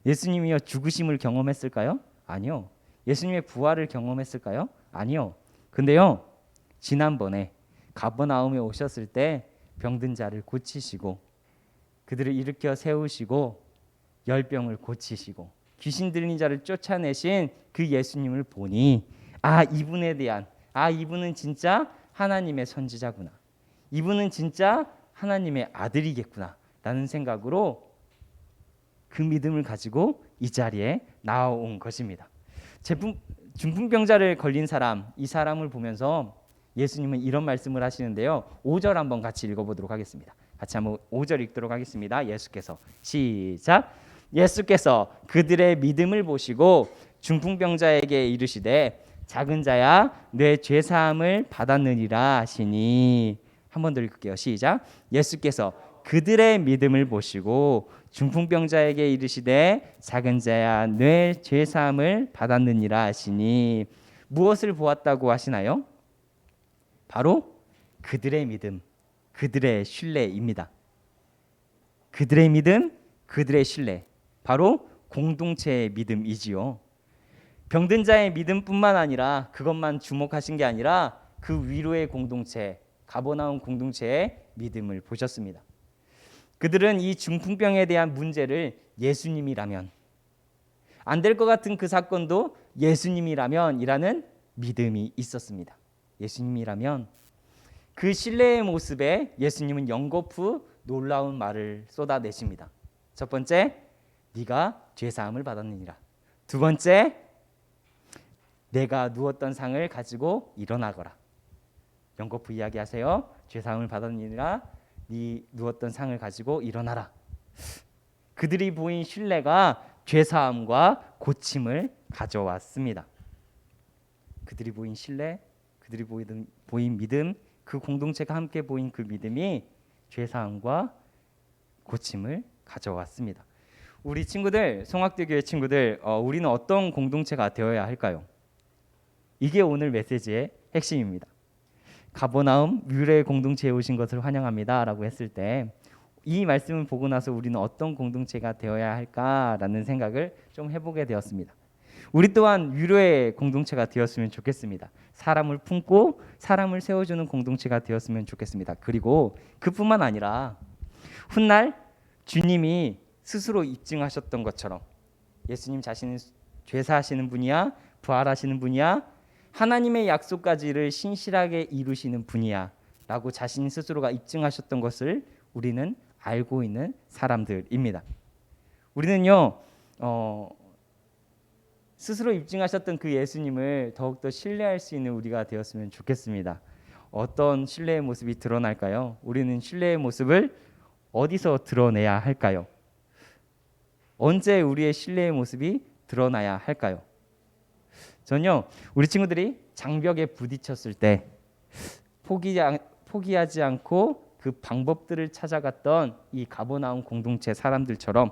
예수님이요 죽으심을 경험했을까요? 아니요. 예수님의 부활을 경험했을까요? 아니요. 근데요 지난번에 가버나움에 오셨을 때 병든 자를 고치시고 그들을 일으켜 세우시고 열병을 고치시고 귀신 들린 자를 쫓아내신 그 예수님을 보니 이분은 진짜 하나님의 선지자구나. 이분은 진짜 하나님의 아들이겠구나 라는 생각으로 그 믿음을 가지고 이 자리에 나온 것입니다. 중풍병자를 걸린 사람, 이 사람을 보면서 예수님은 이런 말씀을 하시는데요. 5절 한번 같이 읽어보도록 하겠습니다. 같이 한번 5절 읽도록 하겠습니다. 예수께서 시작. 예수께서 그들의 믿음을 보시고 중풍병자에게 이르시되 작은 자야 내 죄사함을 받았느니라 하시니. 한 번 더 읽을게요. 시작. 예수께서 그들의 믿음을 보시고 중풍병자에게 이르시되 작은 자야 내 죄사함을 받았느니라 하시니. 무엇을 보았다고 하시나요? 바로 그들의 믿음, 그들의 신뢰입니다. 그들의 믿음, 그들의 신뢰, 바로 공동체의 믿음이지요. 병든 자의 믿음뿐만 아니라 그것만 주목하신 게 아니라 그 위로의 공동체, 가버나움 공동체의 믿음을 보셨습니다. 그들은 이 중풍병에 대한 문제를 예수님이라면, 안 될 것 같은 그 사건도 예수님이라면이라는 믿음이 있었습니다. 예수님이라면. 그 신뢰의 모습에 예수님은 연거푸 놀라운 말을 쏟아내십니다. 첫 번째, 네가 죄사함을 받았느니라. 두 번째, 내가 누웠던 상을 가지고 일어나거라. 연거푸 이야기하세요. 죄사함을 받았느니라. 네 누웠던 상을 가지고 일어나라. 그들이 보인 신뢰가 죄사함과 고침을 가져왔습니다. 그들이 보인 신뢰, 그들이 보인 믿음, 그 공동체가 함께 보인 그 믿음이 죄사함과 고침을 가져왔습니다. 우리 친구들, 송악대교회 친구들, 우리는 어떤 공동체가 되어야 할까요? 이게 오늘 메시지의 핵심입니다. 가버나움 유래 공동체에 오신 것을 환영합니다 라고 했을 때 이 말씀을 보고 나서 우리는 어떤 공동체가 되어야 할까라는 생각을 좀 해보게 되었습니다. 우리 또한 위로의 공동체가 되었으면 좋겠습니다. 사람을 품고 사람을 세워주는 공동체가 되었으면 좋겠습니다. 그리고 그뿐만 아니라 훗날 주님이 스스로 입증하셨던 것처럼 예수님 자신은 죄사하시는 분이야, 부활하시는 분이야, 하나님의 약속까지를 신실하게 이루시는 분이야 라고 자신 스스로가 입증하셨던 것을 우리는 알고 있는 사람들입니다. 우리는요 스스로 입증하셨던 그 예수님을 더욱더 신뢰할 수 있는 우리가 되었으면 좋겠습니다. 어떤 신뢰의 모습이 드러날까요? 우리는 신뢰의 모습을 어디서 드러내야 할까요? 언제 우리의 신뢰의 모습이 드러나야 할까요? 전요 우리 친구들이 장벽에 부딪혔을 때 포기하지 않고 그 방법들을 찾아갔던 이 가버나움 공동체 사람들처럼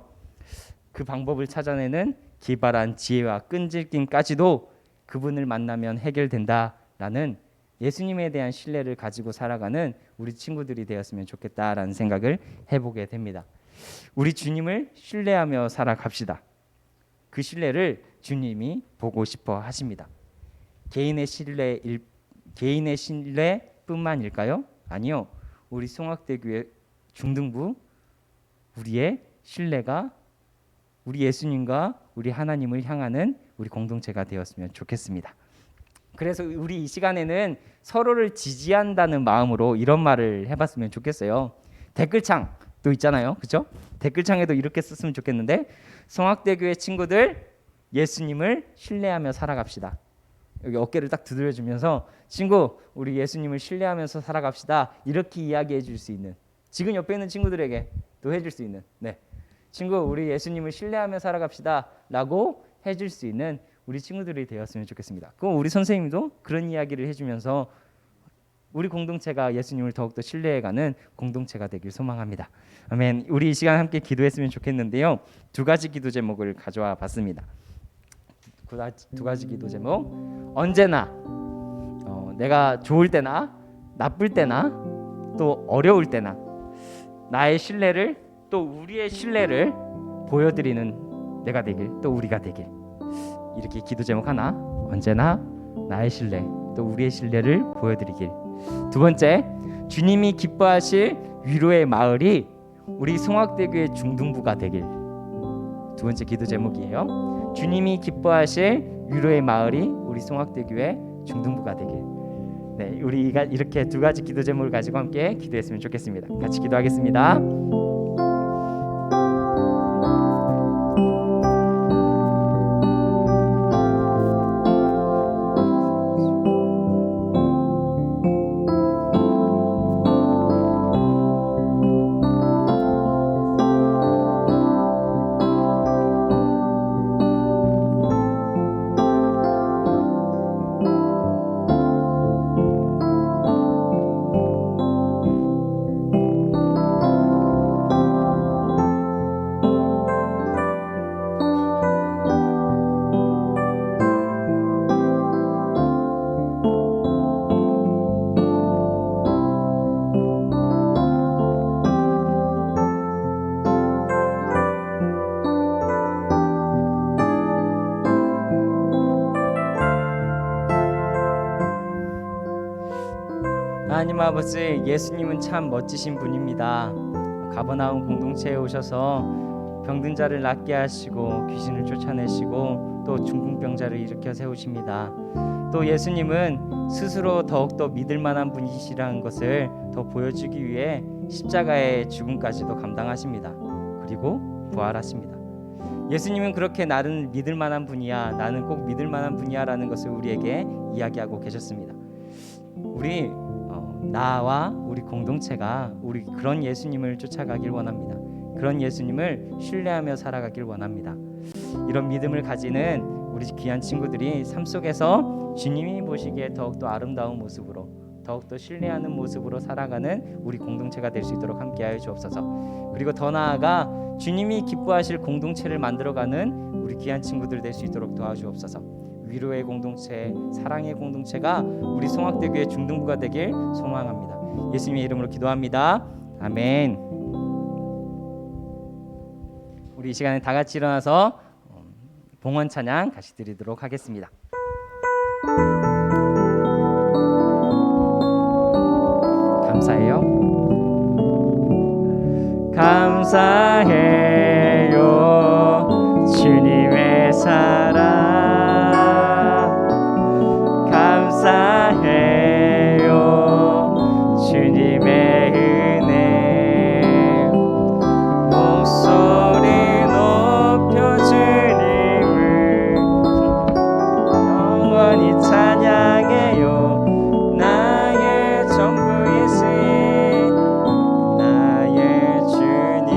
그 방법을 찾아내는 기발한 지혜와 끈질김까지도 그분을 만나면 해결된다라는 예수님에 대한 신뢰를 가지고 살아가는 우리 친구들이 되었으면 좋겠다라는 생각을 해보게 됩니다. 우리 주님을 신뢰하며 살아갑시다. 그 신뢰를 주님이 보고 싶어 하십니다. 개인의 신뢰뿐만일까요? 아니요. 우리 송악대교회 중등부 우리의 신뢰가 우리 예수님과 우리 하나님을 향하는 우리 공동체가 되었으면 좋겠습니다. 그래서 우리 이 시간에는 서로를 지지한다는 마음으로 이런 말을 해봤으면 좋겠어요. 댓글창도 있잖아요, 그렇죠? 댓글창에도 이렇게 썼으면 좋겠는데, 성악대교회 친구들 예수님을 신뢰하며 살아갑시다. 여기 어깨를 딱 두드려주면서 친구 우리 예수님을 신뢰하면서 살아갑시다 이렇게 이야기해 줄 수 있는, 지금 옆에 있는 친구들에게 또 해줄 수 있는, 네, 친구 우리 예수님을 신뢰하며 살아갑시다 라고 해줄 수 있는 우리 친구들이 되었으면 좋겠습니다. 그럼 우리 선생님도 그런 이야기를 해주면서 우리 공동체가 예수님을 더욱더 신뢰해가는 공동체가 되길 소망합니다. 아멘. 우리 이 시간 함께 기도했으면 좋겠는데요, 두 가지 기도 제목을 가져와 봤습니다. 두 가지 기도 제목. 언제나 내가 좋을 때나 나쁠 때나 또 어려울 때나 나의 신뢰를 또 우리의 신뢰를 보여드리는 내가 되길, 또 우리가 되길. 이렇게 기도 제목 하나. 언제나 나의 신뢰 또 우리의 신뢰를 보여드리길. 두 번째, 주님이 기뻐하실 위로의 마을이 우리 송악대교의 중등부가 되길. 두 번째 기도 제목이에요. 주님이 기뻐하실 위로의 마을이 우리 송악대교의 중등부가 되길. 네, 우리가 이렇게 두 가지 기도 제목을 가지고 함께 기도했으면 좋겠습니다. 같이 기도하겠습니다. 하나님 아버지, 예수님은 참 멋지신 분입니다. 가버나움 공동체에 오셔서 병든 자를 낫게 하시고 귀신을 쫓아내시고 또 중풍병자를 일으켜 세우십니다. 또 예수님은 스스로 더욱더 믿을 만한 분이시라는 것을 더 보여주기 위해 십자가의 죽음까지도 감당하십니다. 그리고 부활하십니다. 예수님은 그렇게 나는 믿을 만한 분이야, 나는 꼭 믿을 만한 분이야 라는 것을 우리에게 이야기하고 계셨습니다. 우리 나와 우리 공동체가 우리 그런 예수님을 쫓아가길 원합니다. 그런 예수님을 신뢰하며 살아가길 원합니다. 이런 믿음을 가지는 우리 귀한 친구들이 삶 속에서 주님이 보시기에 더욱더 아름다운 모습으로, 더욱더 신뢰하는 모습으로 살아가는 우리 공동체가 될 수 있도록 함께하여 주옵소서. 그리고 더 나아가 주님이 기뻐하실 공동체를 만들어가는 우리 귀한 친구들 될 수 있도록 도와주옵소서. 위로의 공동체, 사랑의 공동체가 우리 송악대교의 중등부가 되길 소망합니다. 예수님의 이름으로 기도합니다. 아멘. 우리 이 시간에 다 같이 일어나서 봉헌 찬양 같이 드리도록 하겠습니다. 감사해요. 감사해요 주님의 사랑 감사해요 주님의 은혜 목소리 높여 주님을 영원히 찬양해요 나의 전부이신 나의 주님.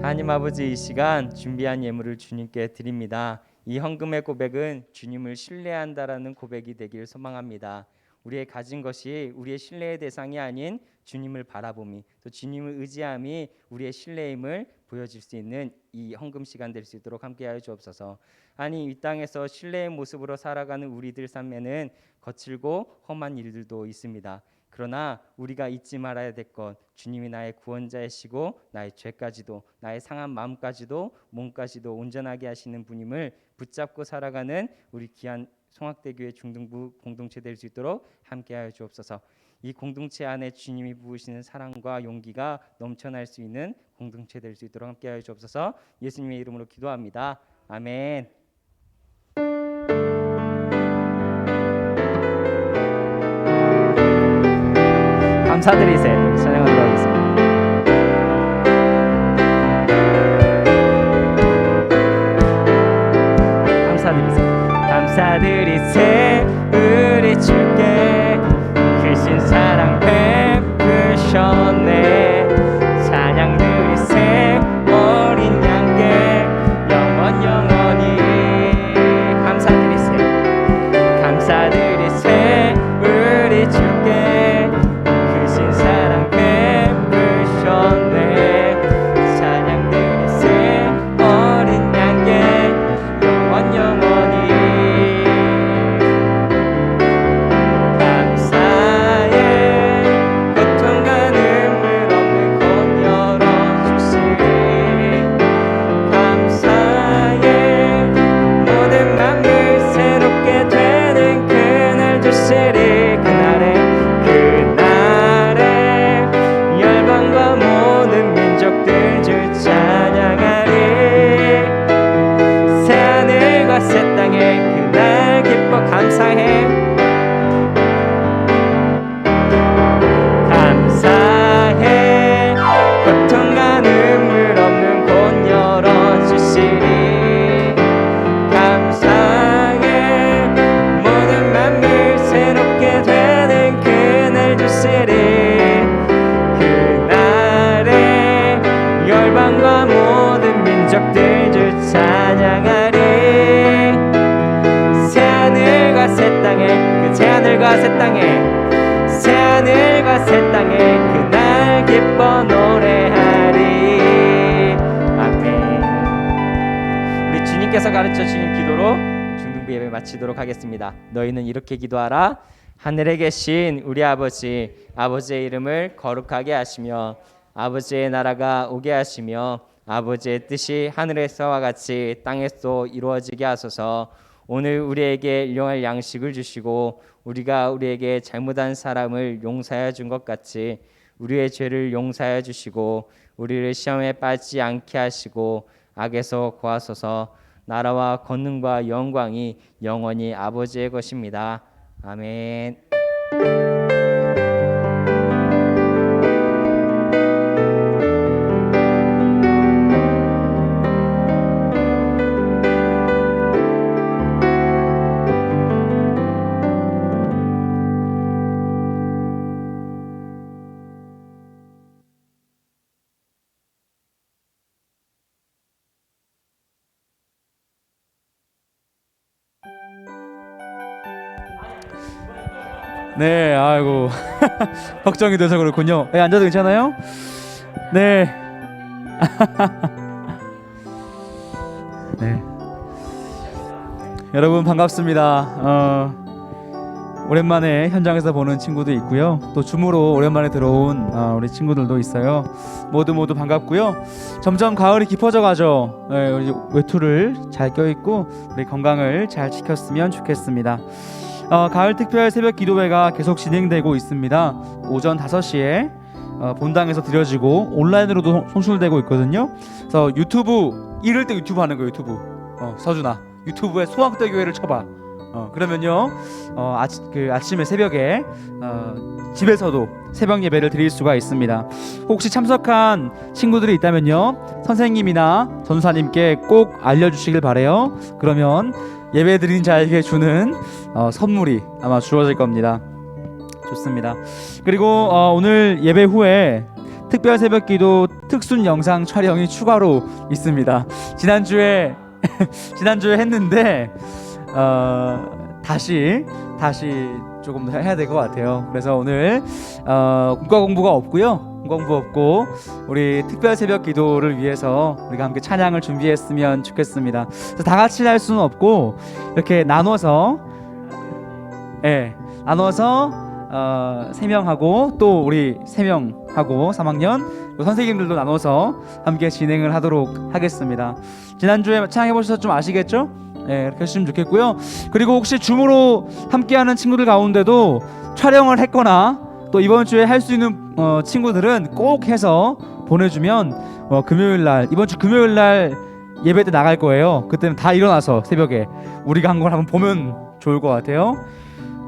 하나님 아버지, 이 시간 준비한 예물을 주님께 드립니다. 이 헌금의 고백은 주님을 신뢰한다라는 고백이 되길 소망합니다. 우리의 가진 것이 우리의 신뢰의 대상이 아닌 주님을 바라봄이, 또 주님을 의지함이 우리의 신뢰임을 보여줄 수 있는 이 헌금 시간 될 수 있도록 함께하여 주옵소서. 아니, 이 땅에서 신뢰의 모습으로 살아가는 우리들 삶에는 거칠고 험한 일들도 있습니다. 그러나 우리가 잊지 말아야 될 것, 주님이 나의 구원자이시고 나의 죄까지도, 나의 상한 마음까지도, 몸까지도 온전하게 하시는 분임을 붙잡고 살아가는 우리 귀한 송악대교회 중등부 공동체 될 수 있도록 함께하여 주옵소서. 이 공동체 안에 주님이 부으시는 사랑과 용기가 넘쳐날 수 있는 공동체 될 수 있도록 함께하여 주옵소서. 예수님의 이름으로 기도합니다. 아멘. 감사드리세요. 찬양하도록 하겠습니다. 감사드리세 우리 주께 크신 사랑 베푸셨네. 찬양 드리세 어린 양께 영원히 감사드리세 우리 주께 크신 사랑 베푸셨네. 찬양 드리세 어린 양께 영원히 감사해 고통과 눈물 없는 곳 열어주시리. 감사해 모든 만물 새롭게 되는 그날 주시리. 그날에 열방과 모든 민족들 주 찬양하리. 새하늘과 새 땅에 그 새하늘과 새 땅에 새하늘과 새 땅에 그날 기뻐 노래하리. 아멘. 우리 주님께서 가르쳐 주신 기도로 중등부 예배 마치도록 하겠습니다. 너희는 이렇게 기도하라. 하늘에 계신 우리 아버지, 아버지의 이름을 거룩하게 하시며 아버지의 나라가 오게 하시며 아버지의 뜻이 하늘에서와 같이 땅에서 이루어지게 하소서. 오늘 우리에게 일용할 양식을 주시고 우리가 우리에게 잘못한 사람을 용서해 준 것 같이 우리의 죄를 용서해 주시고 우리를 시험에 빠지지 않게 하시고 악에서 구하소서. 나라와 권능과 영광이 영원히 아버지의 것입니다. 아멘. 네, 아이고 걱정이 돼서 그렇군요. 네, 앉아도 괜찮아요? 네. 네. 여러분 반갑습니다. 오랜만에 현장에서 보는 친구도 있고요. 또 줌으로 오랜만에 들어온 우리 친구들도 있어요. 모두 반갑고요. 점점 가을이 깊어져 가죠. 우리 외투를 잘 껴입고 우리 건강을 잘 지켰으면 좋겠습니다. 가을 특별 새벽 기도회가 계속 진행되고 있습니다. 오전 5시에 본당에서 드려지고 온라인으로도 송출되고 있거든요. 그래서 유튜브 이럴 때 유튜브 하는 거예요. 유튜브. 서준아 유튜브에 소학대 교회를 쳐봐. 그러면요 아침에 새벽에 집에서도 새벽 예배를 드릴 수가 있습니다. 혹시 참석한 친구들이 있다면요 선생님이나 전사님께 꼭 알려주시길 바래요. 그러면 예배 드린 자에게 주는 선물이 아마 주어질 겁니다. 좋습니다. 그리고 오늘 예배 후에 특별 새벽기도 특순 영상 촬영이 추가로 있습니다. 지난주에 했는데 다시 조금 더 해야 될 것 같아요. 그래서 오늘 국가 공부가 없고요. 공부 없고 우리 특별 새벽 기도를 위해서 우리가 함께 찬양을 준비했으면 좋겠습니다. 그래서 다 같이 할 수는 없고 이렇게 나눠서 3명하고 또 우리 3명하고 3학년 선생님들도 나눠서 함께 진행을 하도록 하겠습니다. 지난주에 찬양해 보셔서 좀 아시겠죠? 이렇게 하시면 좋겠고요. 그리고 혹시 줌으로 함께하는 친구들 가운데도 촬영을 했거나 또 이번 주에 할 수 있는 친구들은 꼭 해서 보내주면 이번 주 금요일 날 예배 때 나갈 거예요. 그때는 다 일어나서 새벽에 우리가 한 걸 한번 보면 좋을 것 같아요.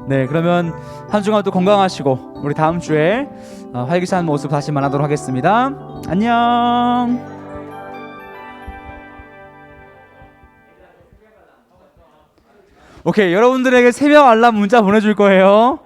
네, 그러면 한 주간 또 건강하시고 우리 다음 주에 활기찬 모습 다시 만나도록 하겠습니다. 안녕. 오케이, 여러분들에게 새벽 알람 문자 보내줄 거예요.